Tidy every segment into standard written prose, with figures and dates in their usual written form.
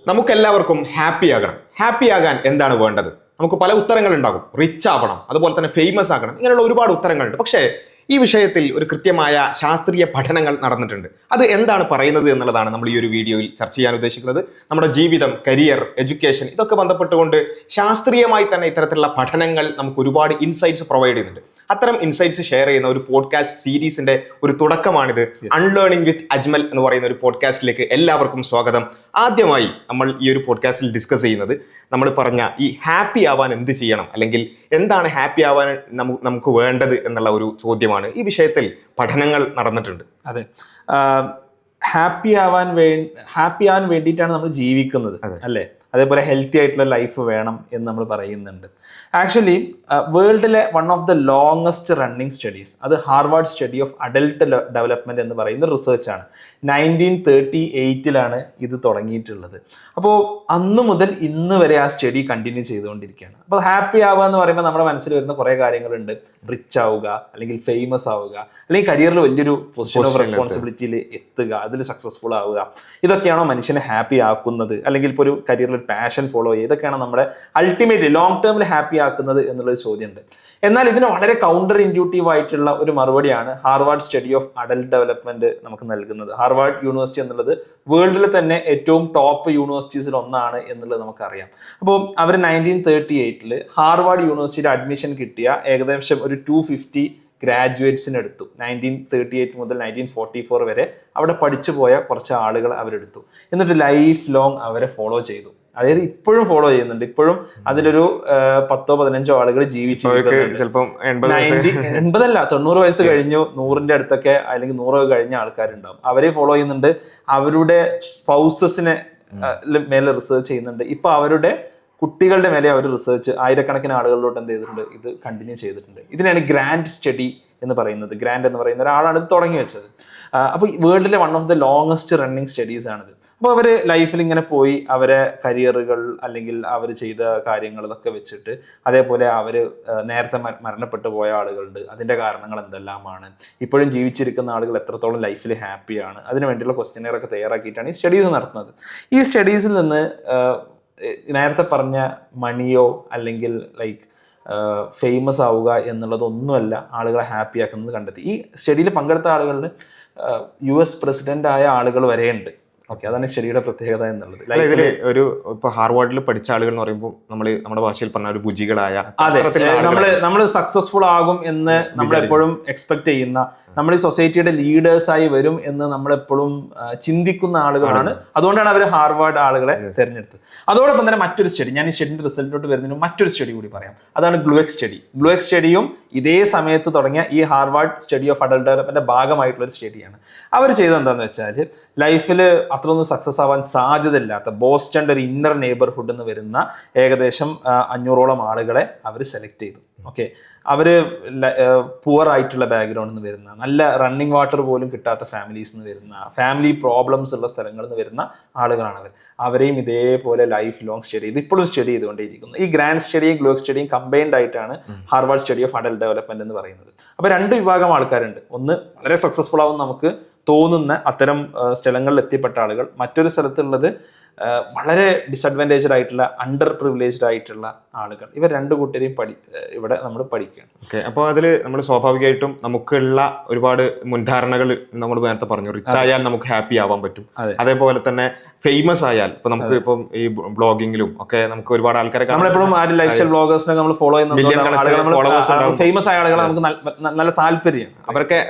നമുക്കെല്ലാവർക്കും ഹാപ്പി ആകണം. ഹാപ്പി ആകാൻ എന്താണ് വേണ്ടത്? നമുക്ക് പല ഉത്തരങ്ങൾ ഉണ്ടാകും. റിച്ച് ആവണം, അതുപോലെ തന്നെ ഫേമസ് ആകണം, ഇങ്ങനെയുള്ള ഒരുപാട് ഉത്തരങ്ങളുണ്ട്. പക്ഷേ ഈ വിഷയത്തിൽ ഒരു കൃത്യമായ ശാസ്ത്രീയ പഠനങ്ങൾ നടന്നിട്ടുണ്ട്. അത് എന്താണ് പറയുന്നത് എന്നുള്ളതാണ് നമ്മൾ ഈ ഒരു വീഡിയോയിൽ ചർച്ച ചെയ്യാൻ ഉദ്ദേശിക്കുന്നത്. നമ്മുടെ ജീവിതം, കരിയർ, എഡ്യൂക്കേഷൻ ഇതൊക്കെ ബന്ധപ്പെട്ടുകൊണ്ട് ശാസ്ത്രീയമായി തന്നെ ഇത്തരത്തിലുള്ള പഠനങ്ങൾ നമുക്ക് ഒരുപാട് ഇൻസൈറ്റ്സ് പ്രൊവൈഡ് ചെയ്യുന്നുണ്ട്. അത്തരം ഇൻസൈറ്റ്സ് ഷെയർ ചെയ്യുന്ന ഒരു പോഡ്കാസ്റ്റ് സീരീസിന്റെ ഒരു തുടക്കമാണിത്. അൺലേണിംഗ് വിത്ത് അജ്മൽ എന്ന് പറയുന്ന ഒരു പോഡ്കാസ്റ്റിലേക്ക് എല്ലാവർക്കും സ്വാഗതം. ആദ്യമായി നമ്മൾ ഈ ഒരു പോഡ്കാസ്റ്റിൽ ഡിസ്കസ് ചെയ്യുന്നത് നമ്മൾ പറഞ്ഞ ഈ ഹാപ്പി ആവാൻ എന്ത് ചെയ്യണം, അല്ലെങ്കിൽ എന്താണ് ഹാപ്പി ആവാൻ നമുക്ക് വേണ്ടത് എന്നുള്ള ഒരു ചോദ്യമാണ്. ഈ വിഷയത്തിൽ പഠനങ്ങൾ നടന്നിട്ടുണ്ട്. അതെ, ഹാപ്പി ആവാൻ വേണ്ടിയിട്ടാണ് നമ്മൾ ജീവിക്കുന്നത്, അല്ലേ? അതേപോലെ ഹെൽത്തി ആയിട്ടുള്ള ലൈഫ് വേണം എന്ന് നമ്മൾ പറയുന്നുണ്ട്. ആക്ച്വലി വേൾഡിലെ one of the longest running studies, അത് Harvard study of adult development എന്ന് പറയുന്ന റിസർച്ചാണ്. 1938 ഇത് തുടങ്ങിയിട്ടുള്ളത്. അപ്പോൾ അന്ന് മുതൽ ഇന്ന് വരെ ആ സ്റ്റഡി കണ്ടിന്യൂ ചെയ്തുകൊണ്ടിരിക്കുകയാണ്. അപ്പോൾ ഹാപ്പി ആവുക എന്ന് പറയുമ്പോൾ നമ്മുടെ മനസ്സിൽ വരുന്ന കുറേ കാര്യങ്ങളുണ്ട്. റിച്ച് ആവുക, അല്ലെങ്കിൽ ഫേമസ് ആവുക, അല്ലെങ്കിൽ കരിയറിൽ വലിയൊരു പൊസിഷൻ ഓഫ് റെസ്പോൺസിബിലിറ്റിയിൽ എത്തുക, അതിൽ സക്സസ്ഫുൾ ആവുക. ഇതൊക്കെയാണോ മനുഷ്യനെ ഹാപ്പി ആക്കുന്നത്? അല്ലെങ്കിൽ ഇപ്പോൾ ഒരു കരിയറിൽ പാഷൻ ഫോളോ ചെയ്യുക, ഇതൊക്കെയാണ് നമ്മുടെ അൾട്ടിമേറ്റ് ലോങ് ടേമിൽ ഹാപ്പി ആക്കുന്നത് എന്നുള്ളൊരു ചോദ്യമുണ്ട്. എന്നാൽ ഇതിന് വളരെ കൗണ്ടർ ഇൻഡ്യൂട്ടീവ് ആയിട്ടുള്ള ഒരു മറുപടിയാണ് Harvard study of adult development നമുക്ക് നൽകുന്നത്. ഹാർവാർഡ് യൂണിവേഴ്സിറ്റി എന്നുള്ളത് വേൾഡിൽ തന്നെ ഏറ്റവും ടോപ്പ് യൂണിവേഴ്സിറ്റീസിൽ ഒന്നാണ് എന്നുള്ളത് നമുക്കറിയാം. അപ്പോൾ അവർ 1938 ഹാർവാർഡ് യൂണിവേഴ്സിറ്റിയുടെ അഡ്മിഷൻ കിട്ടിയ ഏകദേശം ഒരു 250 ഗ്രാജുവേറ്റ്സിന് എടുത്തു. 1938 മുതൽ 1944 വരെ അവിടെ പഠിച്ചു പോയ കുറച്ച് ആളുകൾ അവരെടുത്തു. എന്നിട്ട് ലൈഫ് ലോങ് അവരെ ഫോളോ ചെയ്തു. അതായത് ഇപ്പോഴും ഫോളോ ചെയ്യുന്നുണ്ട്. ഇപ്പോഴും അതിലൊരു 10-15 ആളുകൾ ജീവിച്ചു. 90 വയസ്സ് കഴിഞ്ഞു, 100ന്റെ അടുത്തൊക്കെ അല്ലെങ്കിൽ 100 കഴിഞ്ഞ ആൾക്കാരുണ്ടാവും. അവരെ ഫോളോ ചെയ്യുന്നുണ്ട്. അവരുടെ സ്പൗസസിനെ മേലെ റിസർച്ച് ചെയ്യുന്നുണ്ട്. ഇപ്പൊ അവരുടെ കുട്ടികളുടെ മേലെ അവർ റിസർച്ച് ആയിരക്കണക്കിന് ആളുകളിലോട്ട് എന്ത് ചെയ്തിട്ടുണ്ട്, ഇത് കണ്ടിന്യൂ ചെയ്തിട്ടുണ്ട്. ഇതിനാണ് ഗ്രാൻഡ് സ്റ്റഡി എന്ന് പറയുന്നത്. ഗ്രാൻഡ് എന്ന് പറയുന്ന ഒരാളാണ് ഇത് തുടങ്ങി വെച്ചത്. അപ്പോൾ വേൾഡിലെ one of the longest running studies ആണിത്. അപ്പോൾ അവർ ലൈഫിൽ ഇങ്ങനെ പോയി അവരെ കരിയറുകൾ അല്ലെങ്കിൽ അവർ ചെയ്ത കാര്യങ്ങൾ ഇതൊക്കെ വെച്ചിട്ട്, അതേപോലെ അവർ നേരത്തെ മരണപ്പെട്ടു പോയ ആളുകളുണ്ട്, അതിൻ്റെ കാരണങ്ങൾ എന്തെല്ലാമാണ്, ഇപ്പോഴും ജീവിച്ചിരിക്കുന്ന ആളുകൾ എത്രത്തോളം ലൈഫിൽ ഹാപ്പിയാണ്, അതിന് വേണ്ടിയുള്ള ക്വസ്റ്റ്യനെയറൊക്കെ തയ്യാറാക്കിയിട്ടാണ് ഈ സ്റ്റഡീസ് നടത്തുന്നത്. ഈ സ്റ്റഡീസിൽ നിന്ന് നേരത്തെ പറഞ്ഞ മണിയോ അല്ലെങ്കിൽ ലൈക്ക് ഫേമസ് ആവുക എന്നുള്ളതൊന്നുമല്ല ആളുകളെ ഹാപ്പി ആക്കുന്നത് കണ്ടെത്തി. ഈ സ്റ്റഡിയിൽ പങ്കെടുത്ത ആളുകളിൽ US പ്രസിഡന്റ് ആയ ആളുകൾ വരെയുണ്ട്. ഓക്കെ, അതാണ് സ്റ്റഡിയുടെ പ്രത്യേകത എന്നുള്ളത്. ഇതിൽ ഒരു ഇപ്പൊ ഹാർവാർഡിൽ പഠിച്ച ആളുകൾ എന്ന് പറയുമ്പോൾ നമ്മുടെ ഭാഷയിൽ പറഞ്ഞ ഒരു ഭുജികളായ, അതെ, നമ്മൾ സക്സസ്ഫുൾ ആകും എന്ന് നമ്മൾ എപ്പോഴും എക്സ്പെക്ട് ചെയ്യുന്ന, നമ്മൾ ഈ സൊസൈറ്റിയുടെ ലീഡേഴ്സായി വരും എന്ന് നമ്മളെപ്പോഴും ചിന്തിക്കുന്ന ആളുകളാണ്. അതുകൊണ്ടാണ് അവർ ഹാർവാർഡ് ആളുകളെ തിരഞ്ഞെടുത്തത്. അതോടൊപ്പം തന്നെ മറ്റൊരു സ്റ്റഡി, ഞാൻ ഈ സ്റ്റഡിന്റെ റിസൾട്ടിലോട്ട് വരുന്നതിന് മറ്റൊരു സ്റ്റഡി കൂടി പറയാം. അതാണ് ഗ്ലൂവെക് സ്റ്റഡി. ഗ്ലൂവെക് സ്റ്റഡിയും ഇതേ സമയത്ത് തുടങ്ങിയ ഈ ഹാർവാർഡ് സ്റ്റഡി ഓഫ് അഡൽട്ട് ഡെവലപ്മെന്റിന്റെ ഭാഗമായിട്ടുള്ള ഒരു സ്റ്റഡിയാണ്. അവർ ചെയ്തത് എന്താണെന്ന് വെച്ചാൽ, ലൈഫിൽ അത്രയൊന്നും സക്സസ് ആവാൻ സാധ്യതയില്ലാത്ത ബോസ്റ്റണിന്റെ ഒരു ഇന്നർ നെയ്ബർഹുഡ് എന്ന് വരുന്ന ഏകദേശം 500ഓളം ആളുകളെ അവർ സെലക്ട് ചെയ്തു. ഓക്കെ, അവർ പുവർ ആയിട്ടുള്ള ബാക്ക്ഗ്രൗണ്ടിൽ നിന്ന് വരുന്ന, നല്ല റണ്ണിങ് വാട്ടർ പോലും കിട്ടാത്ത ഫാമിലീസ് നിന്ന് വരുന്ന, ഫാമിലി പ്രോബ്ലംസ് ഉള്ള സ്ഥലങ്ങളിൽ നിന്ന് വരുന്ന ആളുകളാണ് അവർ. അവരെയും ഇതേപോലെ ലൈഫ് ലോങ് സ്റ്റഡി ചെയ്ത് ഇപ്പോഴും സ്റ്റഡി ചെയ്തുകൊണ്ടേയിരിക്കുന്നു. ഈ ഗ്രാൻഡ് സ്റ്റഡിയും ഗ്ലൂവെക് സ്റ്റഡിയും കമ്പൈൻഡ് ആയിട്ടാണ് Harvard study of adult development എന്ന് പറയുന്നത്. അപ്പോൾ 2 വിഭാഗം ആൾക്കാരുണ്ട്. ഒന്ന് വളരെ സക്സസ്ഫുൾ ആവും നമുക്ക് തോന്നുന്ന അത്തരം സ്ഥലങ്ങളിൽ എത്തിപ്പെട്ട ആളുകൾ. മറ്റൊരു സ്ഥലത്തുള്ളത് വളരെ ഡിസഡ്വാൻറ്റേജഡ് ആയിട്ടുള്ള, അണ്ടർ പ്രിവിലേജ്ഡ് ആയിട്ടുള്ള ആളുകൾ. ഇവർ 2 കൂട്ടരെയും ഇവിടെ നമ്മൾ പഠിക്കുകയാണ്. ഓക്കെ, അപ്പോൾ അതിൽ നമ്മൾ സ്വാഭാവികമായിട്ടും നമുക്കുള്ള ഒരുപാട് മുൻധാരണകൾ നമ്മൾ നേരത്തെ പറഞ്ഞു. റിച്ച് ആയാൽ നമുക്ക് ഹാപ്പി ആവാൻ പറ്റും, അതേപോലെ തന്നെ ഫേമസ് ആയാൽ ഇപ്പൊ നമുക്ക് ഇപ്പം ഈ ബ്ലോഗിങ്ങിലും ഒക്കെ നമുക്ക് ഒരുപാട് ആൾക്കാരെ നമ്മളെപ്പോഴും ലൈഫ് സ്റ്റൈൽ ബ്ലോഗേഴ്സിനെ നമ്മൾ ഫോളോ ചെയ്യുന്ന ഫേമസ് ആയ ആളുകളെ നമുക്ക് നല്ല താല്പര്യം. അവരൊക്കെ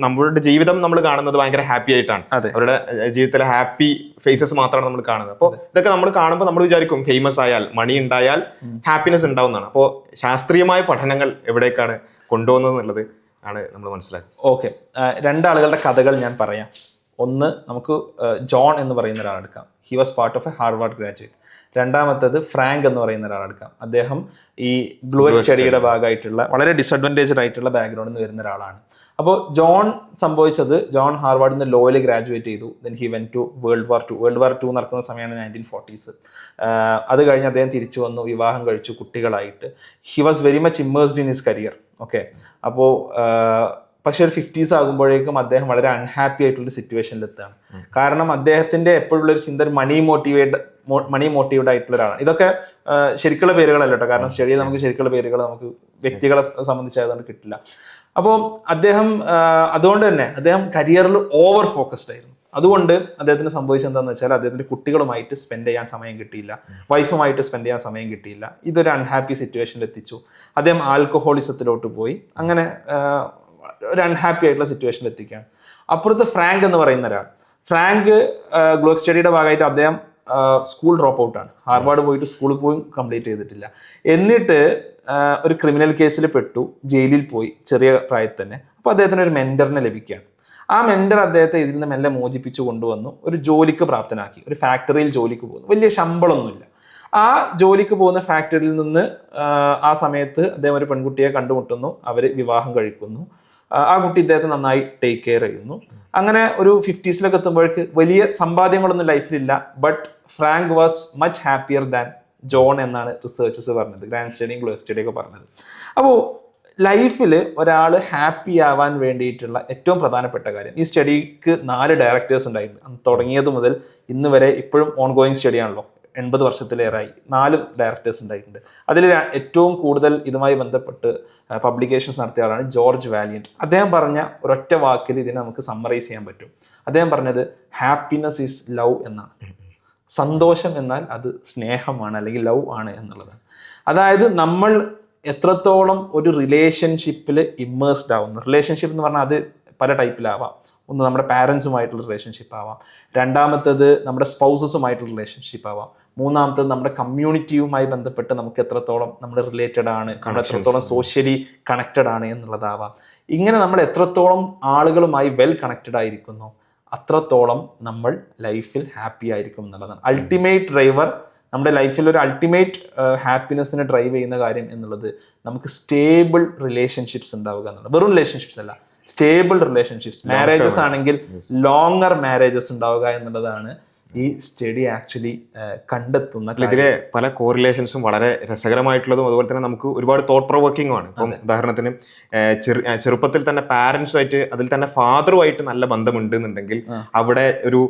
നമ്മളുടെ ജീവിതം നമ്മൾ കാണുന്നത് ഭയങ്കര ഹാപ്പി ആയിട്ടാണ്. അവരുടെ ജീവിതത്തിലെ ഹാപ്പി ഫേസസ് മാത്രമാണ് നമ്മൾ കാണുന്നത്. അപ്പോൾ ഇതൊക്കെ നമ്മൾ കാണുമ്പോൾ നമ്മൾ വിചാരിക്കും ഫേമസ് ആയാൽ, മണി ഉണ്ടായാൽ ഹാപ്പിനെസ് ഉണ്ടാവുന്നതാണ്. അപ്പോൾ ശാസ്ത്രീയമായ പഠനങ്ങൾ എവിടേക്കാണ് കൊണ്ടുപോകുന്നത് എന്നുള്ളത് ആണ് നമ്മൾ മനസ്സിലാക്കുന്നത്. ഓക്കെ, 2 ആളുകളുടെ കഥകൾ ഞാൻ പറയാം. ഒന്ന്, നമുക്ക് ജോൺ എന്ന് പറയുന്ന ഒരാളെടുക്കാം. He was part of a Harvard graduate. രണ്ടാമത്തേത് ഫ്രാങ്ക് എന്ന് പറയുന്ന ഒരാളെടുക്കാം. അദ്ദേഹം ഈ ഗ്ലൂവെക് സ്റ്റഡിയുടെ ഭാഗമായിട്ടുള്ള വളരെ ഡിസഡ്വാൻറ്റേജഡ് ആയിട്ടുള്ള ബാക്ക്ഗ്രൗണ്ടിൽ നിന്ന് വരുന്ന ഒരാളാണ്. അപ്പോൾ ജോൺ ഹാർവാർഡിൽ നിന്ന് ലോയിൽ ഗ്രാജുവേറ്റ് ചെയ്തു. Then he went to world war two നടക്കുന്ന സമയമാണ് 1940s. അത് കഴിഞ്ഞ് അദ്ദേഹം തിരിച്ചു വന്നു, വിവാഹം കഴിച്ചു, കുട്ടികളായിട്ട്. He was very much immersed in his career. Okay, അപ്പോൾ പക്ഷെ ഒരു 50s ആകുമ്പോഴേക്കും അദ്ദേഹം വളരെ അൺഹാപ്പി ആയിട്ടുള്ള സിറ്റുവേഷനിൽ എത്തുകയാണ്. കാരണം അദ്ദേഹത്തിന്റെ എപ്പോഴുള്ള ഒരു ചിന്ത മണി മോട്ടീവ്ഡ് ആയിട്ടുള്ള ഒരാളാണ്. ഇതൊക്കെ ശരിക്കുള്ള പേരുകളല്ല കേട്ടോ, കാരണം സ്റ്റഡിയിൽ നമുക്ക് ശരിക്കുള്ള പേരുകൾ നമുക്ക് വ്യക്തികളെ സംബന്ധിച്ചായതുകൊണ്ട് കിട്ടില്ല. അപ്പോൾ അതുകൊണ്ട് തന്നെ അദ്ദേഹം കരിയറിൽ ഓവർ ഫോക്കസ്ഡ് ആയിരുന്നു. അതുകൊണ്ട് അദ്ദേഹത്തിന് സംഭവിച്ചത് എന്താണെന്ന് വെച്ചാൽ അദ്ദേഹത്തിന്റെ കുട്ടികളുമായിട്ട് സ്പെൻഡ് ചെയ്യാൻ സമയം കിട്ടിയില്ല, വൈഫുമായിട്ട് സ്പെൻഡ് ചെയ്യാൻ സമയം കിട്ടിയില്ല. ഇതൊരു അൺഹാപ്പി സിറ്റുവേഷനിൽ എത്തിച്ചു. അദ്ദേഹം ആൽക്കഹോളിസത്തിലോട്ട് പോയി. അങ്ങനെ ഒരു അൺഹാപ്പി ആയിട്ടുള്ള സിറ്റുവേഷനിൽ എത്തിക്കുകയാണ്. അപ്പുറത്ത് ഫ്രാങ്ക് എന്ന് പറയുന്ന ഒരാൾ, ഫ്രാങ്ക് ഗ്ലോക്ക് സ്റ്റഡിയുടെ ഭാഗമായിട്ട് അദ്ദേഹം സ്കൂൾ ഡ്രോപ്പ് ഔട്ടാണ്. ഹാർവാർഡ് പോയിട്ട് സ്കൂളിൽ പോയി കംപ്ലീറ്റ് ചെയ്തിട്ടില്ല. എന്നിട്ട് ഒരു ക്രിമിനൽ കേസിൽ പെട്ടു, ജയിലിൽ പോയി ചെറിയ പ്രായത്തിൽ തന്നെ. അപ്പോൾ അദ്ദേഹത്തിന് ഒരു മെന്ററിനെ ലഭിക്കുകയാണ്. ആ മെന്റർ അദ്ദേഹത്തെ ഇതിൽ നിന്ന് മെല്ലെ മോചിപ്പിച്ചു കൊണ്ടുവന്നു ഒരു ജോലിക്ക് പ്രാപ്തനാക്കി. ഒരു ഫാക്ടറിയിൽ ജോലിക്ക് പോകുന്നു, വലിയ ശമ്പളമൊന്നുമില്ല. ആ ജോലിക്ക് പോകുന്ന ഫാക്ടറിയിൽ നിന്ന് ആ സമയത്ത് അദ്ദേഹം ഒരു പെൺകുട്ടിയെ കണ്ടുമുട്ടുന്നു, അവർ വിവാഹം കഴിക്കുന്നു. ആ കുട്ടി ഇദ്ദേഹത്തെ നന്നായി ടേക്ക് കെയർ ചെയ്യുന്നു. അങ്ങനെ ഒരു 50s എത്തുമ്പോഴേക്ക് വലിയ സമ്പാദ്യങ്ങളൊന്നും ലൈഫിലില്ല. But Frank was much happier than John എന്നാണ് റിസർച്ചേഴ്സ് പറഞ്ഞത്, ഗ്രാൻഡ് സ്റ്റഡിയും ഗ്ലോക്ക് സ്റ്റഡിയും ഒക്കെ പറഞ്ഞത്. അപ്പോൾ ലൈഫിൽ ഒരാൾ ഹാപ്പി ആവാൻ വേണ്ടിയിട്ടുള്ള ഏറ്റവും പ്രധാനപ്പെട്ട കാര്യം, ഈ സ്റ്റഡിക്ക് 4 ഡയറക്ടേഴ്സ് ഉണ്ടായിരുന്നു. തുടങ്ങിയത് മുതൽ ഇന്ന് വരെ ഇപ്പോഴും ഓൺഗോയിങ് സ്റ്റഡിയാണല്ലോ, 80 വർഷത്തിലേറായി. 4 ഡയറക്ടേഴ്സ് ഉണ്ടായിട്ടുണ്ട്. അതിൽ ഏറ്റവും കൂടുതൽ ഇതുമായി ബന്ധപ്പെട്ട് പബ്ലിക്കേഷൻസ് നടത്തിയ ആളാണ് ജോർജ് വാലിയന്റ്. അദ്ദേഹം പറഞ്ഞ ഒരൊറ്റ വാക്കിൽ ഇതിനെ നമുക്ക് സമ്മറൈസ് ചെയ്യാൻ പറ്റും. അദ്ദേഹം പറഞ്ഞത് ഹാപ്പിനെസ് ഈസ് ലവ് എന്നാണ്. സന്തോഷം എന്നാൽ അത് സ്നേഹമാണ് അല്ലെങ്കിൽ ലവ് ആണ് എന്നുള്ളതാണ്. അതായത് നമ്മൾ എത്രത്തോളം ഒരു റിലേഷൻഷിപ്പിൽ ഇമ്മേഴ്സ്ഡ് ആവുന്നു. റിലേഷൻഷിപ്പ് എന്ന് പറഞ്ഞാൽ അത് പല ടൈപ്പിലാവാം. ഒന്ന് നമ്മുടെ പാരൻസുമായിട്ടുള്ള റിലേഷൻഷിപ്പ് ആവാം, രണ്ടാമത്തേത് നമ്മുടെ സ്പൗസസുമായിട്ടുള്ള റിലേഷൻഷിപ്പ് ആവാം, മൂന്നാമത്തേത് നമ്മുടെ കമ്മ്യൂണിറ്റിയുമായി ബന്ധപ്പെട്ട് നമുക്ക് എത്രത്തോളം നമ്മൾ റിലേറ്റഡ് ആണ്, നമ്മൾ എത്രത്തോളം സോഷ്യലി കണക്റ്റഡ് ആണ് എന്നുള്ളതാവാം. ഇങ്ങനെ നമ്മൾ എത്രത്തോളം ആളുകളുമായി വെൽ കണക്റ്റഡ് ആയിരിക്കുന്നു അത്രത്തോളം നമ്മൾ ലൈഫിൽ ഹാപ്പി ആയിരിക്കും എന്നുള്ളതാണ്. അൾട്ടിമേറ്റ് ഡ്രൈവർ നമ്മുടെ ലൈഫിൽ ഒരു അൾട്ടിമേറ്റ് ഹാപ്പിനെസ്സിനെ ഡ്രൈവ് ചെയ്യുന്ന കാര്യം എന്നുള്ളത് നമുക്ക് സ്റ്റേബിൾ റിലേഷൻഷിപ്സ് ഉണ്ടാവുക എന്നുള്ളത്. വെറും റിലേഷൻഷിപ്സ് അല്ല, സ്റ്റേബിൾ റിലേഷൻഷിപ്സ്. മാരേജസ് ആണെങ്കിൽ ലോങ്ങർ മാരേജസ് ഉണ്ടാവുക എന്നുള്ളതാണ് ഈ സ്റ്റഡി ആക്ച്വലി കണ്ടെത്തുന്ന. ഇതിലെ പല കോറിലേഷൻസും വളരെ രസകരമായിട്ടുള്ളതും അതുപോലെ തന്നെ നമുക്ക് ഒരുപാട് തോട്ട് പ്രൊവോക്കിങ്ങുമാണ്. ഇപ്പം ഉദാഹരണത്തിന് ചെറുപ്പത്തിൽ തന്നെ പാരൻസുമായിട്ട് അതിൽ തന്നെ ഫാദറുമായിട്ട് നല്ല ബന്ധമുണ്ട് എന്നുണ്ടെങ്കിൽ അവിടെ ഒരു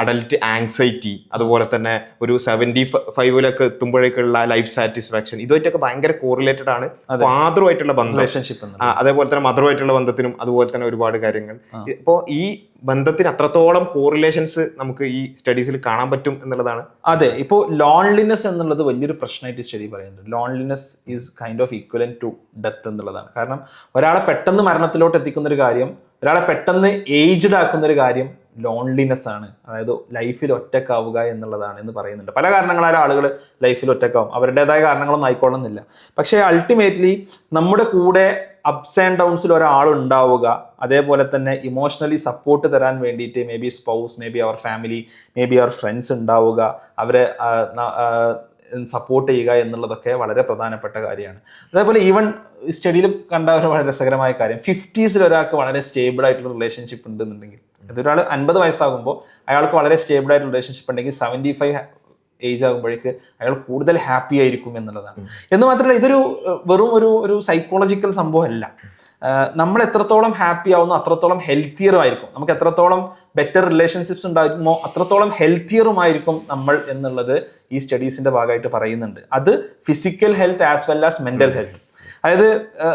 അഡൽട്ട് ആങ്സൈറ്റി, അതുപോലെ തന്നെ ഒരു 75 എത്തുമ്പോഴേക്കുള്ള ലൈഫ് സാറ്റിസ്ഫാക്ഷൻ, ഇതുമായിട്ടൊക്കെ ഭയങ്കര കോറിലേറ്റഡ് ആണ് ഫാദറുമായിട്ടുള്ള ബന്ധം. റിലേഷൻഷിപ്പ് അതേപോലെ തന്നെ മദറുമായിട്ടുള്ള ബന്ധത്തിനും അതുപോലെ തന്നെ ഒരുപാട് കാര്യങ്ങൾ. ഇപ്പോൾ ഈ ബന്ധത്തിന് അത്രത്തോളം കോറിലേഷൻസ് നമുക്ക് ഈ സ്റ്റഡീസിൽ കാണാൻ പറ്റും എന്നുള്ളതാണ്. അതെ, ഇപ്പോൾ ലോൺലിനെസ് എന്നുള്ളത് വലിയൊരു പ്രശ്നമായിട്ട് സ്റ്റഡി പറയുന്നുണ്ട്. Loneliness is kind of equivalent to death എന്നുള്ളതാണ്. കാരണം ഒരാളെ പെട്ടെന്ന് മരണത്തിലോട്ട് എത്തിക്കുന്ന ഒരു കാര്യം, ഒരാളെ പെട്ടെന്ന് ഏജ്ഡ് ആക്കുന്ന ഒരു കാര്യം ലോൺലിനെസ് ആണ്. അതായത് ലൈഫിൽ ഒറ്റക്കാവുക എന്നുള്ളതാണ് എന്ന് പറയുന്നുണ്ട്. പല കാരണങ്ങളാൽ ആളുകൾ ലൈഫിൽ ഒറ്റക്കാവും, അവരുടേതായ കാരണങ്ങളൊന്നും ആയിക്കൊള്ളുന്നില്ല. പക്ഷേ അൾട്ടിമേറ്റ്ലി നമ്മുടെ കൂടെ അപ്സ് ആൻഡ് ഡൗൺസിൽ ഒരാളുണ്ടാവുക, അതേപോലെ തന്നെ ഇമോഷണലി സപ്പോർട്ട് തരാൻ വേണ്ടിയിട്ട് maybe spouse, maybe അവർ ഫാമിലി, മേ ബി അവർ ഫ്രണ്ട്സ് ഉണ്ടാവുക, അവരെ സപ്പോർട്ട് ചെയ്യുക എന്നുള്ളതൊക്കെ വളരെ പ്രധാനപ്പെട്ട കാര്യമാണ്. അതേപോലെ ഈവൻ സ്റ്റഡിയിൽ കണ്ട ഒരു വളരെ രസകരമായ കാര്യം, 50s ഒരാൾക്ക് വളരെ സ്റ്റേബിൾ ആയിട്ടുള്ള റിലേഷൻഷിപ്പ് ഉണ്ടെന്നുണ്ടെങ്കിൽ, അതൊരാൾ 50 വയസ്സാകുമ്പോൾ അയാൾക്ക് വളരെ സ്റ്റേബിൾ ആയിട്ടുള്ള റിലേഷൻഷിപ്പ് ഉണ്ടെങ്കിൽ 75 ഏജ് ആകുമ്പോഴേക്ക് അയാൾ കൂടുതൽ ഹാപ്പി ആയിരിക്കും എന്നുള്ളതാണ്. എന്ന് മാത്രമല്ല, ഇതൊരു വെറും ഒരു സൈക്കോളജിക്കൽ സംഭവമല്ല. നമ്മൾ എത്രത്തോളം ഹാപ്പി ആവുന്നു അത്രത്തോളം ഹെൽത്തിയറും ആയിരിക്കും. നമുക്ക് എത്രത്തോളം ബെറ്റർ റിലേഷൻഷിപ്സ് ഉണ്ടാകുമോ അത്രത്തോളം ഹെൽത്തിയറുമായിരിക്കും നമ്മൾ എന്നുള്ളത് ഈ സ്റ്റഡീസിന്റെ ഭാഗമായിട്ട് പറയുന്നുണ്ട്. അത് physical health as well as mental health. അതായത്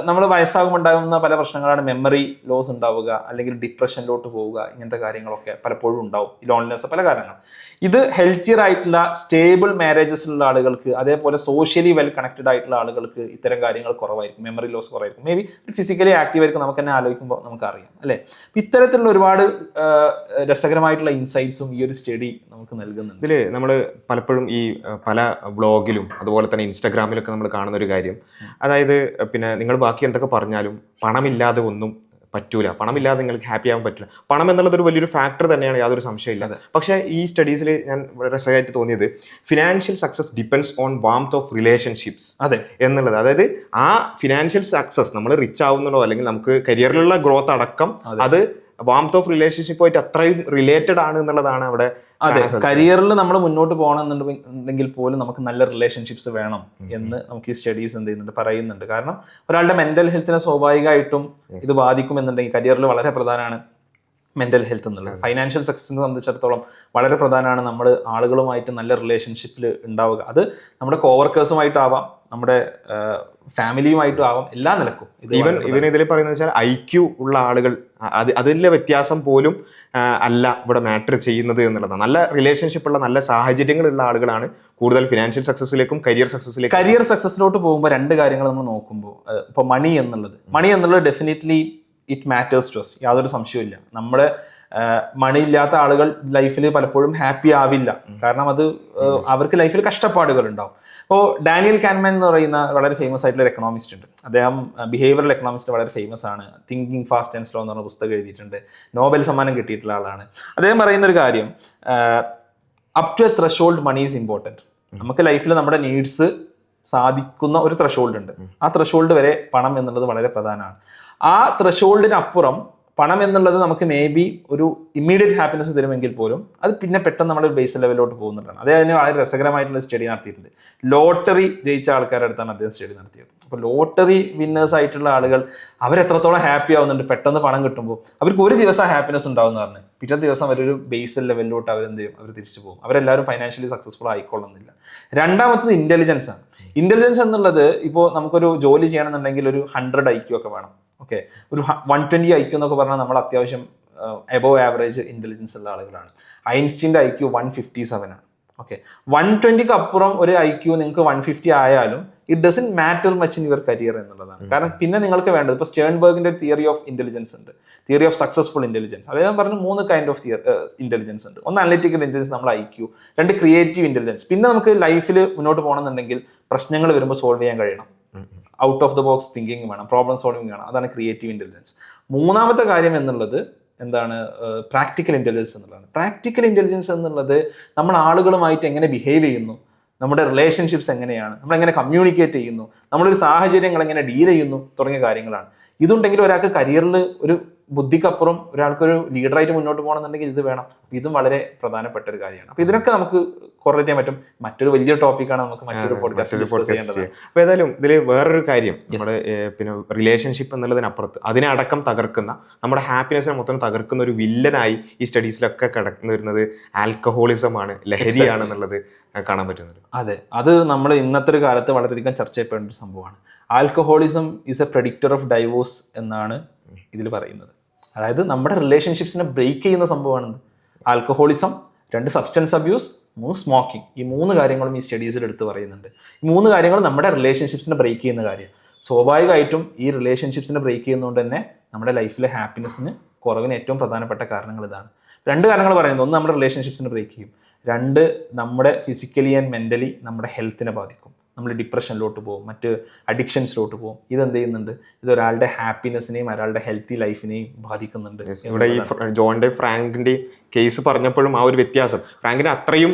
നമ്മൾ വയസ്സാകുമ്പോൾ ഉണ്ടാകുന്ന പല പ്രശ്നങ്ങളാണ് മെമ്മറി ലോസ് ഉണ്ടാവുക, അല്ലെങ്കിൽ ഡിപ്രഷനിലോട്ട് പോവുക, ഇങ്ങനത്തെ കാര്യങ്ങളൊക്കെ പലപ്പോഴും ഉണ്ടാവും. ഈ ലോൺലിനെസ് പല കാരണങ്ങൾ. ഇത് ഹെൽത്തിയർ ആയിട്ടുള്ള സ്റ്റേബിൾ മാരേജസിലുള്ള ആളുകൾക്ക്, അതേപോലെ സോഷ്യലി വെൽ കണക്റ്റഡ് ആയിട്ടുള്ള ആളുകൾക്ക് ഇത്തരം കാര്യങ്ങൾ കുറവായിരിക്കും, മെമ്മറി ലോസ് കുറവായിരിക്കും. മേ ബി ഫിസിക്കലി ആക്റ്റീവ് ആയിരിക്കും. നമുക്ക് തന്നെ ആലോചിക്കുമ്പോൾ നമുക്കറിയാം അല്ലേ. ഇത്തരത്തിലുള്ള ഒരുപാട് രസകരമായിട്ടുള്ള ഇൻസൈറ്റ്സും ഈ ഒരു സ്റ്റഡി നമുക്ക് നൽകുന്നുണ്ട്. ഇതിൽ നമ്മൾ പലപ്പോഴും ഈ പല ബ്ലോഗിലും അതുപോലെ തന്നെ ഇൻസ്റ്റാഗ്രാമിലൊക്കെ നമ്മൾ കാണുന്ന ഒരു കാര്യം, അതായത് പിന്നെ നിങ്ങൾ ബാക്കി എന്തൊക്കെ പറഞ്ഞാലും പണമില്ലാതെ ഒന്നും പറ്റൂല, പണമില്ലാതെ നിങ്ങൾക്ക് ഹാപ്പി ആവാൻ പറ്റില്ല. പണം എന്നുള്ളത് ഒരു വലിയൊരു ഫാക്ടർ തന്നെയാണ്, യാതൊരു സംശയമില്ല. പക്ഷേ ഈ സ്റ്റഡീസിൽ ഞാൻ വളരെ രസമായിട്ട് തോന്നിയത് financial success depends on warmth of relationships എന്നുള്ളത്. അതായത് ആ ഫിനാൻഷ്യൽ സക്സസ് നമ്മൾ റിച്ച് ആവുന്നുണ്ടോ അല്ലെങ്കിൽ നമുക്ക് കരിയറിലുള്ള ഗ്രോത്ത് അടക്കം അത് വാംത്ത് ഓഫ് റിലേഷൻഷിപ്പുമായിട്ട് അത്രയും റിലേറ്റഡ് ആണ് എന്നുള്ളതാണ് അവിടെ. അതെ, കരിയറിൽ നമ്മൾ മുന്നോട്ട് പോകണമെന്നുണ്ടെങ്കിൽ പോലും നമുക്ക് നല്ല റിലേഷൻഷിപ്സ് വേണം എന്ന് നമുക്ക് ഈ സ്റ്റഡീസ് എന്ത് ചെയ്യുന്നുണ്ട്, പറയുന്നുണ്ട്. കാരണം ഒരാളുടെ മെന്റൽ ഹെൽത്തിനെ സ്വാഭാവികമായിട്ടും ഇത് ബാധിക്കും എന്നുണ്ടെങ്കിൽ കരിയറിൽ വളരെ പ്രധാനമാണ് മെന്റൽ ഹെൽത്ത് എന്നുള്ളത്. ഫൈനാൻഷ്യൽ സക്സസിനെ സംബന്ധിച്ചിടത്തോളം വളരെ പ്രധാനമാണ് നമ്മൾ ആളുകളുമായിട്ട് നല്ല റിലേഷൻഷിപ്പിൽ ഉണ്ടാവുക. അത് നമ്മുടെ കോവർക്കേഴ്സുമായിട്ടാവാം, നമ്മുടെ ഫാമിലിയുമായിട്ടും ആവാം, എല്ലാ നിലക്കും. ഇവൻ ഇതിൽ പറയുന്നത് വെച്ചാൽ IQ ഉള്ള ആളുകൾ അതിലെ വ്യത്യാസം പോലും അല്ല ഇവിടെ മാറ്റർ ചെയ്യുന്നത് എന്നുള്ളതാണ്. നല്ല റിലേഷൻഷിപ്പ് ഉള്ള നല്ല സാഹചര്യങ്ങളുള്ള ആളുകളാണ് കൂടുതൽ ഫിനാൻഷ്യൽ സക്സസിലേക്കും കരിയർ സക്സസിലോട്ട് പോകുമ്പോൾ രണ്ട് കാര്യങ്ങൾ നമ്മൾ നോക്കുമ്പോൾ, ഇപ്പോൾ മണി എന്നുള്ളത് definitely it matters to us, യാതൊരു സംശയമില്ല. നമ്മുടെ മണി ഇല്ലാത്ത ആളുകൾ ലൈഫിൽ പലപ്പോഴും ഹാപ്പി ആവില്ല. കാരണം അത് അവർക്ക് ലൈഫിൽ കഷ്ടപ്പാടുകൾ ഉണ്ടാവും. ഇപ്പോൾ ഡാനിയൽ കാൻമാൻ എന്ന് പറയുന്ന വളരെ ഫേമസ് ആയിട്ടുള്ള ഒരു എക്കണോമിസ്റ്റ് ഉണ്ട്. അദ്ദേഹം ബിഹേവിയറൽ എക്കണോമിസ്റ്റ്, വളരെ ഫേമസ് ആണ്. തിങ്കിങ് ഫാസ്റ്റ് ആൻഡ് സ്ലോ എന്ന് പറഞ്ഞ പുസ്തകം എഴുതിയിട്ടുണ്ട്. നോബൽ സമ്മാനം കിട്ടിയിട്ടുള്ള ആളാണ്. അദ്ദേഹം പറയുന്ന ഒരു കാര്യം, up to a threshold money is important. നമുക്ക് ലൈഫിൽ നമ്മുടെ നീഡ്സ് സാധിക്കുന്ന ഒരു ത്രഷോൾഡ് ഉണ്ട്. ആ ത്രഷോൾഡ് വരെ പണം എന്നുള്ളത് വളരെ പ്രധാനമാണ്. ആ ത്രഷോൾഡിനപ്പുറം പണം എന്നുള്ളത് നമുക്ക് മേ ബി ഒരു ഇമ്മീഡിയറ്റ് ഹാപ്പിനെസ് തരുമെങ്കിൽ പോലും അത് പിന്നെ പെട്ടെന്ന് നമ്മുടെ ഒരു ബേസ് ലെവലിലോട്ട് പോകുന്നുണ്ടാണ്. അദ്ദേഹം വളരെ രസകരമായിട്ടുള്ള സ്റ്റഡി നടത്തിയിട്ടുണ്ട്. ലോട്ടറി ജയിച്ച ആൾക്കാരുടെ അടുത്താണ് അദ്ദേഹം സ്റ്റഡി നടത്തിയത്. അപ്പോൾ ലോട്ടറി വിന്നേഴ്സ് ആയിട്ടുള്ള ആളുകൾ അവരെത്രത്തോളം ഹാപ്പി ആവുന്നുണ്ട് പെട്ടെന്ന് പണം കിട്ടുമ്പോൾ. അവർക്ക് ഒരു ദിവസം ഹാപ്പിനെസ് ഉണ്ടാവുമെന്ന് പറഞ്ഞ് പിറ്റേ ദിവസം അവരൊരു ബേസ് ലെവലിലോട്ട് അവരെന്ത് ചെയ്യും, അവർ തിരിച്ചു പോകും. അവരെല്ലാവരും ഫൈനാൻഷ്യലി സക്സസ്ഫുൾ ആയിക്കൊള്ളുന്നില്ല. രണ്ടാമത്തത് ഇന്റലിജൻസ് ആണ്. ഇന്റലിജൻസ് എന്നുള്ളത് ഇപ്പോൾ നമുക്കൊരു ജോലി ചെയ്യണമെന്നുണ്ടെങ്കിൽ ഒരു 100 IQ ഒക്കെ വേണം. ഓക്കെ, ഒരു 120 IQ എന്നൊക്കെ പറഞ്ഞാൽ നമ്മൾ അത്യാവശ്യം എബോവ് ആവറേജ് ഇന്റലിജൻസ് ഉള്ള ആളുകളാണ്. ഐൻസ്റ്റീൻ്റെ IQ 157 ആണ്. ഓക്കെ, 120ക്ക് അപ്പുറം ഒരു IQ നിങ്ങൾക്ക് 150 ആയാലും it doesn't matter much in your career എന്നുള്ളതാണ്. കാരണം പിന്നെ നിങ്ങൾക്ക് വേണ്ടത്, ഇപ്പോൾ സ്റ്റേൺബർഗിന്റെ തിയറി ഓഫ് ഇന്റലിജൻസ് ഉണ്ട്, തിയറി ഓഫ് സക്സസ്ഫുൾ ഇന്റലിജൻസ്. അദ്ദേഹം പറഞ്ഞു 3 കൈൻഡ് ഓഫ് ഇന്റലിജൻസ് ഉണ്ട്. ഒന്ന് അനലിറ്റിക്കൽ ഇന്റലിജൻസ്, നമ്മൾ IQ. 2 creative intelligence. പിന്നെ നമുക്ക് ലൈഫിൽ മുന്നോട്ട് പോകണമെന്നുണ്ടെങ്കിൽ പ്രശ്നങ്ങൾ വരുമ്പോൾ സോൾവ് ചെയ്യാൻ കഴിയണം. Out of the box thinking വേണം, പ്രോബ്ലം സോൾവിങ് വേണം. അതാണ് ക്രിയേറ്റീവ് ഇന്റലിജൻസ്. മൂന്നാമത്തെ കാര്യം എന്നുള്ളത് എന്താണ്, പ്രാക്ടിക്കൽ ഇന്റലിജൻസ് എന്നുള്ളതാണ്. പ്രാക്ടിക്കൽ ഇന്റലിജൻസ് എന്നുള്ളത് നമ്മൾ ആളുകളുമായിട്ട് എങ്ങനെ ബിഹേവ് ചെയ്യുന്നു, നമ്മുടെ റിലേഷൻഷിപ്സ് എങ്ങനെയാണ്, നമ്മളെങ്ങനെ കമ്മ്യൂണിക്കേറ്റ് ചെയ്യുന്നു, നമ്മളൊരു സാഹചര്യങ്ങൾ എങ്ങനെ ഡീൽ ചെയ്യുന്നു തുടങ്ങിയ കാര്യങ്ങളാണ്. ഇതുണ്ടെങ്കിൽ ഒരാൾക്ക് കരിയറിൽ ഒരു ബുദ്ധിക്കപ്പുറം ഒരാൾക്കൊരു ലീഡറായിട്ട് മുന്നോട്ട് പോകണമെന്നുണ്ടെങ്കിൽ ഇത് വേണം. ഇതും വളരെ പ്രധാനപ്പെട്ട ഒരു കാര്യമാണ്. അപ്പൊ ഇതിനൊക്കെ നമുക്ക് കോറിലേറ്റ് ചെയ്യാൻ പറ്റും. മറ്റൊരു വലിയ ടോപ്പിക്കാണ്, നമുക്ക് മറ്റൊരു പോഡ്കാസ്റ്റ് ഡിസ്കസ് ചെയ്യേണ്ടത്. അപ്പൊ ഏതായാലും ഇതിൽ വേറൊരു കാര്യം, നമ്മുടെ പിന്നെ റിലേഷൻഷിപ്പ് എന്നുള്ളതിനപ്പുറത്ത് അതിനടക്കം തകർക്കുന്ന, നമ്മുടെ ഹാപ്പിനെസ്സിനെ മൊത്തം തകർക്കുന്ന ഒരു വില്ലനായി ഈ സ്റ്റഡീസിലൊക്കെ കടന്നു വരുന്നത് ആൽക്കഹോളിസം ആണ്, ലഹരിയാണെന്നുള്ളത് കാണാൻ പറ്റുന്നത്. അതെ, അത് നമ്മൾ ഇന്നത്തെ ഒരു കാലത്ത് വളരെയധികം ചർച്ച ചെയ്യപ്പെടേണ്ട ഒരു സംഭവമാണ്. Alcoholism is A predictor of divorce എന്നാണ് ഇതിൽ പറയുന്നത്. അതായത് നമ്മുടെ റിലേഷൻഷിപ്സിനെ ബ്രേക്ക് ചെയ്യുന്ന സംഭവമാണ് ആൽക്കഹോളിസം. 2 substance abuse, 3 smoking. ഈ 3 കാര്യങ്ങളും ഈ സ്റ്റഡീസിൽ എടുത്ത് പറയുന്നുണ്ട്. ഈ 3 കാര്യങ്ങളും നമ്മുടെ റിലേഷൻഷിപ്സിനെ ബ്രേക്ക് ചെയ്യുന്ന കാര്യം. സ്വാഭാവികമായിട്ടും ഈ റിലേഷൻഷിപ്സിനെ ബ്രേക്ക് ചെയ്യുന്നതുകൊണ്ട് തന്നെ നമ്മുടെ ലൈഫിലെ ഹാപ്പിനെസ്സിന് കുറവിന് ഏറ്റവും പ്രധാനപ്പെട്ട കാരണങ്ങൾ ഇതാണ്. 2 കാരണങ്ങൾ പറയുന്നത്, ഒന്ന് നമ്മുടെ റിലേഷൻഷിപ്സിനെ ബ്രേക്ക് ചെയ്യും, 2 നമ്മുടെ ഫിസിക്കലി ആൻഡ് മെൻ്റലി നമ്മുടെ ഹെൽത്തിനെ ബാധിക്കും. നമ്മൾ ഡിപ്രഷനിലോട്ട് പോകും, മറ്റ് അഡിക്ഷൻസിലോട്ട് പോകും. ഇതെന്ത് ചെയ്യുന്നുണ്ട്, ഇത് ഒരാളുടെ ഹാപ്പിനെസ്സിനെയും ഒരാളുടെ ഹെൽത്തി ലൈഫിനെയും ബാധിക്കുന്നുണ്ട്. ഇവിടെ ഈ ജോണിന്റെ ഫ്രാങ്കിന്റെയും കേസ് പറഞ്ഞപ്പോഴും ആ ഒരു വ്യത്യാസം, ഫ്രാങ്കിന് അത്രയും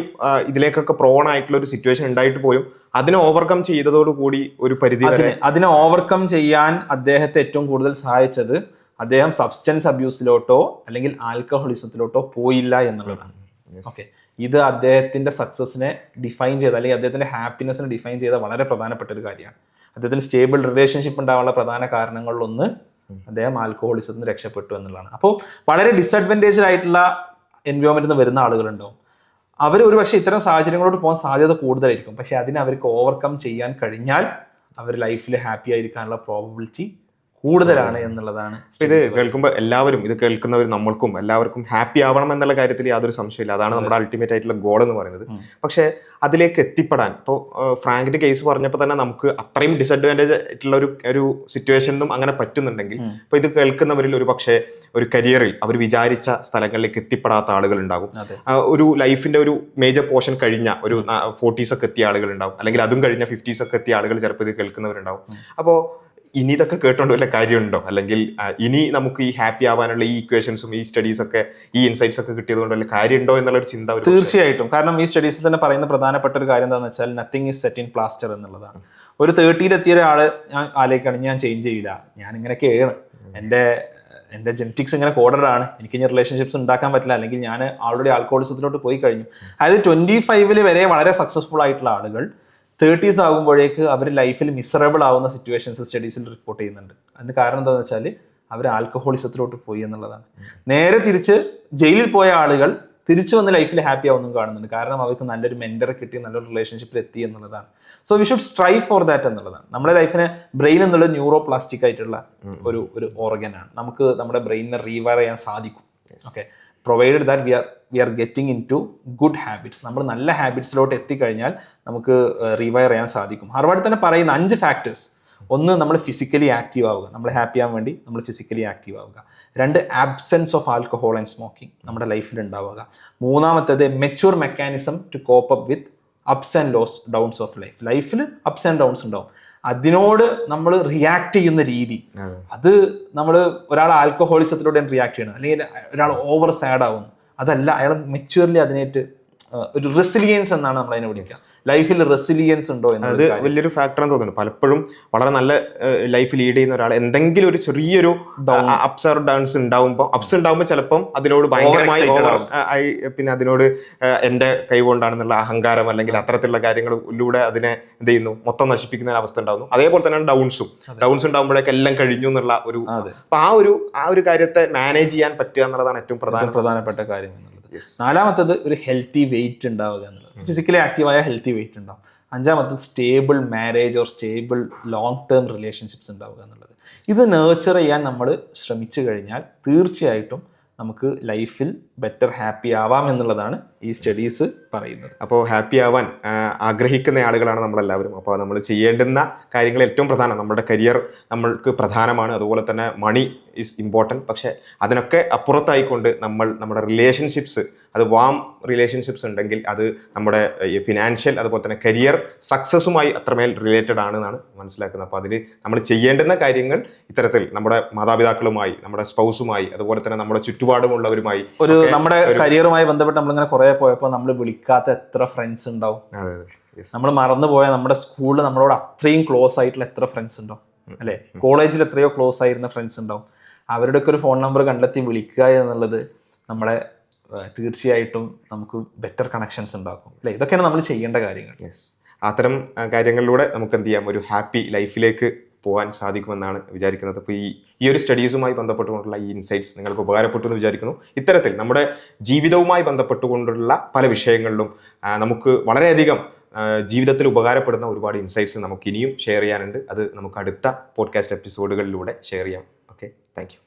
ഇതിലേക്കൊക്കെ പ്രോൺ ആയിട്ടുള്ള ഒരു സിറ്റുവേഷൻ ഉണ്ടായിട്ട് പോലും അതിനെ ഓവർകം ചെയ്തതോടുകൂടി ഒരു പരിധി വരെ അതിനെ ഓവർകം ചെയ്യാൻ അദ്ദേഹത്തെ ഏറ്റവും കൂടുതൽ സഹായിച്ചത് അദ്ദേഹം സബ്സ്റ്റൻസ് അബ്യൂസിലോട്ടോ അല്ലെങ്കിൽ ആൽക്കഹോളിസത്തിലോട്ടോ പോയില്ല എന്നുള്ളതാണ്. ഓക്കെ, ഇത് അദ്ദേഹത്തിന്റെ സക്സസിനെ ഡിഫൈൻ ചെയ്ത, അല്ലെങ്കിൽ അദ്ദേഹത്തിന്റെ ഹാപ്പിനെസ്സിനെ ഡിഫൈൻ ചെയ്ത വളരെ പ്രധാനപ്പെട്ട ഒരു കാര്യമാണ്. അദ്ദേഹത്തിന് സ്റ്റേബിൾ റിലേഷൻഷിപ്പ് ഉണ്ടാവാനുള്ള പ്രധാന കാരണങ്ങളിലൊന്ന് അദ്ദേഹം ആൽക്കഹോളിസത്തിൽ നിന്ന് രക്ഷപ്പെട്ടു എന്നുള്ളതാണ്. അപ്പോൾ വളരെ ഡിസഡ്വാൻറ്റേജ് ആയിട്ടുള്ള എൻവയോൺമെന്റിൽ നിന്ന് വരുന്ന ആളുകളുണ്ടാവും. അവർ ഒരു പക്ഷേ ഇത്തരം സാഹചര്യങ്ങളോട് പോകാൻ സാധ്യത കൂടുതലായിരിക്കും. പക്ഷെ അതിനെ അവർക്ക് ഓവർകം ചെയ്യാൻ കഴിഞ്ഞാൽ അവർ ലൈഫിൽ ഹാപ്പി ആയിരിക്കാനുള്ള പ്രോബബിലിറ്റി കൂടുതലാണ് എന്നുള്ളതാണ്. ഇത് കേൾക്കുമ്പോൾ എല്ലാവരും, ഇത് കേൾക്കുന്നവർ നമ്മൾക്കും എല്ലാവർക്കും ഹാപ്പി ആവണം എന്നുള്ള കാര്യത്തിൽ യാതൊരു സംശയമില്ല. അതാണ് നമ്മുടെ അൾട്ടിമേറ്റ് ആയിട്ടുള്ള ഗോൾ എന്ന് പറയുന്നത്. പക്ഷേ അതിലേക്ക് എത്തിപ്പെടാൻ, ഇപ്പോൾ ഫ്രാങ്കിന്റെ കേസ് പറഞ്ഞപ്പോൾ തന്നെ നമുക്ക് അത്രയും ഡിസഡ്വാൻറ്റേജ് ആയിട്ടുള്ള ഒരു സിറ്റുവേഷനും അങ്ങനെ പറ്റുന്നുണ്ടെങ്കിൽ, ഇപ്പോൾ ഇത് കേൾക്കുന്നവരിൽ ഒരു പക്ഷേ ഒരു കരിയറിൽ അവർ വിചാരിച്ച സ്ഥലങ്ങളിലേക്ക് എത്തിപ്പെടാത്ത ആളുകൾ ഉണ്ടാകും. ഒരു ലൈഫിന്റെ ഒരു മേജർ പോർഷൻ കഴിഞ്ഞ ഒരു 40s ഒക്കെ എത്തിയ ആളുകൾ ഉണ്ടാവും, അല്ലെങ്കിൽ അതും കഴിഞ്ഞ 50s ഒക്കെ എത്തിയ ആളുകൾ ചിലപ്പോൾ ഇത് കേൾക്കുന്നവരുണ്ടാവും. അപ്പോൾ ഇനി ഇതൊക്കെ കേട്ടോണ്ട് വല്ല കാര്യമുണ്ടോ, അല്ലെങ്കിൽ ഇനി നമുക്ക് ഈ ഹാപ്പി ആവാനുള്ള ഈ ഇക്വേഷൻസും ഈ സ്റ്റഡീസ് ഒക്കെ ഈ ഇൻസൈറ്റ്സ് ഒക്കെ കിട്ടിയത് കൊണ്ട് വല്ല കാര്യമുണ്ടോ എന്നുള്ളൊരു ചിന്ത തീർച്ചയായിട്ടും. കാരണം ഈ സ്റ്റഡീസിൽ തന്നെ പറയുന്ന പ്രധാനപ്പെട്ട ഒരു കാര്യം എന്താണെന്ന് വെച്ചാൽ nothing is set in plaster എന്നുള്ളതാണ്. ഒരു 30-ൽ എത്തിയ ഒരാള് ഞാൻ ആലോചിക്കുകയാണ്, ഞാൻ ചേഞ്ച് ചെയ്യില്ല, ഞാൻ ഇങ്ങനെയൊക്കെയാണ്, എൻ്റെ ജെനറ്റിക്സ് ഇങ്ങനെ കോഡഡ് ആണ്, എനിക്ക് ഇനി റിലേഷൻഷിപ്സ് ഉണ്ടാക്കാൻ പറ്റില്ല, അല്ലെങ്കിൽ ഞാൻ ആൾറെഡി ആൽക്കഹോളിസത്തിലോട്ട് പോയി കഴിഞ്ഞു. അതായത് 25 വരെ വളരെ സക്സസ്ഫുൾ ആയിട്ടുള്ള ആളുകൾ 30s ആകുമ്പോഴേക്ക് അവർ ലൈഫിൽ മിസറബിൾ ആവുന്ന സിറ്റുവേഷൻസ് സ്റ്റഡീസിൽ റിപ്പോർട്ട് ചെയ്യുന്നുണ്ട്. അതിന് കാരണം എന്താണെന്ന് വെച്ചാൽ അവർ ആൽക്കഹോളിസത്തിലോട്ട് പോയി എന്നുള്ളതാണ്. നേരെ തിരിച്ച് ജയിലിൽ പോയ ആളുകൾ തിരിച്ചു വന്ന് ലൈഫിൽ ഹാപ്പി ആവുന്നതും കാണുന്നുണ്ട്. കാരണം അവർക്ക് നല്ലൊരു മെന്ററെ കിട്ടി, നല്ലൊരു റിലേഷൻഷിപ്പിൽ എത്തി എന്നുള്ളതാണ്. So we should strive for that എന്നുള്ളതാണ്. നമ്മുടെ ലൈഫിനെ ബ്രെയിൻ എന്നുള്ളത് ന്യൂറോ പ്ലാസ്റ്റിക് ആയിട്ടുള്ള ഒരു ഓർഗൻ ആണ്. നമുക്ക് നമ്മുടെ ബ്രെയിനിനെ റീവയർ ചെയ്യാൻ സാധിക്കും. Okay, provided that we are getting into good habits. നമ്മൾ നല്ല ഹാബിറ്റ്സിലോട്ട് എത്തിക്കഴിഞ്ഞാൽ നമുക്ക് റീവയർ ചെയ്യാൻ സാധിക്കും. ഹാർവാർഡ് തന്നെ പറയുന്ന 5 ഫാക്ടേഴ്സ്. ഒന്ന്, നമ്മൾ ഫിസിക്കലി ആക്റ്റീവ് ആവുക. നമ്മൾ ഹാപ്പി ആവാൻ വേണ്ടി നമ്മൾ ഫിസിക്കലി ആക്റ്റീവ് ആവുക. 2, absence of alcohol and smoking നമ്മുടെ ലൈഫിൽ ഉണ്ടാവുക. 3, mature mechanism to cope up with ups and downs of life. ലൈഫിൽ അപ്സ് ആൻഡ് ഡൗൺസ് ഉണ്ടാവും, അതിനോട് നമ്മൾ റിയാക്ട് ചെയ്യുന്ന രീതി. അത് നമ്മൾ ഒരാൾ ആൽക്കഹോളിസത്തിലൂടെ റിയാക്ട് ചെയ്യണം, അല്ലെങ്കിൽ ഒരാൾ ഓവർ സാഡ് ആവുന്നു, അതല്ല, അയാൾ മെച്യൂർലി അതിനായിട്ട് ഒരു റെസിലിയൻസ് എന്നാണ് നമ്മൾ അതിനെ വിളിക്കുക. ലൈഫിൽ റെസിലിയൻസ് ഉണ്ടോ അത് വലിയൊരു ഫാക്ടർ എന്ന് തോന്നുന്നു. പലപ്പോഴും വളരെ നല്ല ലൈഫ് ലീഡ് ചെയ്യുന്ന ഒരാൾ എന്തെങ്കിലും ഒരു ചെറിയൊരു അപ്സ് ഓർ ഡൗൺസ് ഉണ്ടാവുമ്പോൾ, അപ്സ് ഉണ്ടാവുമ്പോൾ ചിലപ്പം അതിനോട് ഭയങ്കരമായി പിന്നെ അതിനോട് എന്റെ കൈകൊണ്ടാണെന്നുള്ള അഹങ്കാരം അല്ലെങ്കിൽ അത്തരത്തിലുള്ള കാര്യങ്ങളിലൂടെ അതിനെ എന്ത് ചെയ്യുന്നു, മൊത്തം നശിപ്പിക്കുന്ന ഒരു അവസ്ഥ ഉണ്ടാവുന്നു. അതേപോലെ തന്നെയാണ് ഡൗൺസ് ഉണ്ടാകുമ്പോഴേക്ക് എല്ലാം കഴിഞ്ഞു എന്നുള്ള ഒരു, അപ്പൊ ആ ഒരു കാര്യത്തെ മാനേജ് ചെയ്യാൻ പറ്റുക എന്നുള്ളതാണ് ഏറ്റവും പ്രധാനപ്പെട്ട കാര്യം എന്നുള്ളത്. 4, ഒരു ഹെൽത്തി വെയിറ്റ് ഉണ്ടാവുക എന്നുള്ളത്. ഫിസിക്കലി ആക്റ്റീവായ ഹെൽത്തി വെയിറ്റ് ഉണ്ടാവും. 5, stable marriage or stable long term relationships ഉണ്ടാവുക എന്നുള്ളത്. ഇത് നേർച്ചർ ചെയ്യാൻ നമ്മൾ ശ്രമിച്ചു കഴിഞ്ഞാൽ തീർച്ചയായിട്ടും നമുക്ക് ലൈഫിൽ ബെറ്റർ ഹാപ്പി ആവാം എന്നുള്ളതാണ് ഈ സ്റ്റഡീസ് പറയുന്നത്. അപ്പോൾ ഹാപ്പി ആവാൻ ആഗ്രഹിക്കുന്ന ആളുകളാണ് നമ്മളെല്ലാവരും. അപ്പോൾ നമ്മൾ ചെയ്യേണ്ടുന്ന കാര്യങ്ങൾ ഏറ്റവും പ്രധാനം, നമ്മുടെ കരിയർ നമ്മൾക്ക് പ്രധാനമാണ്, അതുപോലെ തന്നെ മണി ഈസ് ഇമ്പോർട്ടൻറ്റ്. പക്ഷേ അതിനൊക്കെ അപ്പുറത്തായിക്കൊണ്ട് നമ്മുടെ റിലേഷൻഷിപ്സ്, അത് വാം റിലേഷൻഷിപ്സ് ഉണ്ടെങ്കിൽ അത് നമ്മുടെ ഫിനാൻഷ്യൽ അതുപോലെ തന്നെ കരിയർ സക്സസ്സുമായി അത്രമേൽ റിലേറ്റഡ് ആണെന്നാണ് മനസ്സിലാക്കുന്നത്. അപ്പോൾ അതിൽ നമ്മൾ ചെയ്യേണ്ടുന്ന കാര്യങ്ങൾ ഇത്തരത്തിൽ നമ്മുടെ മാതാപിതാക്കളുമായി, നമ്മുടെ സ്പൗസുമായി, അതുപോലെ തന്നെ നമ്മുടെ ചുറ്റുപാടുമുള്ളവരുമായി, നമ്മുടെ കരിയറുമായി ബന്ധപ്പെട്ട് നമ്മളിങ്ങനെ കുറേ പോയപ്പോൾ നമ്മൾ വിളിക്കാത്ത എത്ര ഫ്രണ്ട്സ് ഉണ്ടാവും, നമ്മൾ മറന്നുപോയ നമ്മുടെ സ്കൂളിൽ നമ്മളോട് അത്രയും ക്ലോസ് ആയിട്ടുള്ള എത്ര ഫ്രണ്ട്സ് ഉണ്ടാവും, അല്ലെ? കോളേജിൽ എത്രയോ ക്ലോസ് ആയിരുന്ന ഫ്രണ്ട്സ് ഉണ്ടാവും. അവരുടെയൊക്കെ ഒരു ഫോൺ നമ്പർ കണ്ടെത്തി വിളിക്കുക എന്നുള്ളത് നമ്മളെ തീർച്ചയായിട്ടും നമുക്ക് ബെറ്റർ കണക്ഷൻസ് ഉണ്ടാക്കും, അല്ലെ? ഇതൊക്കെയാണ് നമ്മൾ ചെയ്യേണ്ട കാര്യങ്ങൾ. അത്തരം കാര്യങ്ങളിലൂടെ നമുക്ക് എന്ത് ചെയ്യാം, ഒരു ഹാപ്പി ലൈഫിലേക്ക് പോകാൻ സാധിക്കുമെന്നാണ് വിചാരിക്കുന്നത്. അപ്പോൾ ഈ ഒരു സ്റ്റഡീസുമായി ബന്ധപ്പെട്ടുകൊണ്ടുള്ള ഈ ഇൻസൈറ്റ്സ് നിങ്ങൾക്ക് ഉപകാരപ്പെട്ടു എന്ന് വിചാരിക്കുന്നു. ഇത്തരത്തിൽ നമ്മുടെ ജീവിതവുമായി ബന്ധപ്പെട്ടുകൊണ്ടുള്ള പല വിഷയങ്ങളിലും നമുക്ക് വളരെയധികം ജീവിതത്തിൽ ഉപകാരപ്പെടുന്ന ഒരുപാട് ഇൻസൈറ്റ്സ് നമുക്ക് ഇനിയും ഷെയർ ചെയ്യാനുണ്ട്. അത് നമുക്ക് അടുത്ത പോഡ്കാസ്റ്റ് എപ്പിസോഡുകളിലൂടെ ഷെയർ ചെയ്യാം. Okay, thank you.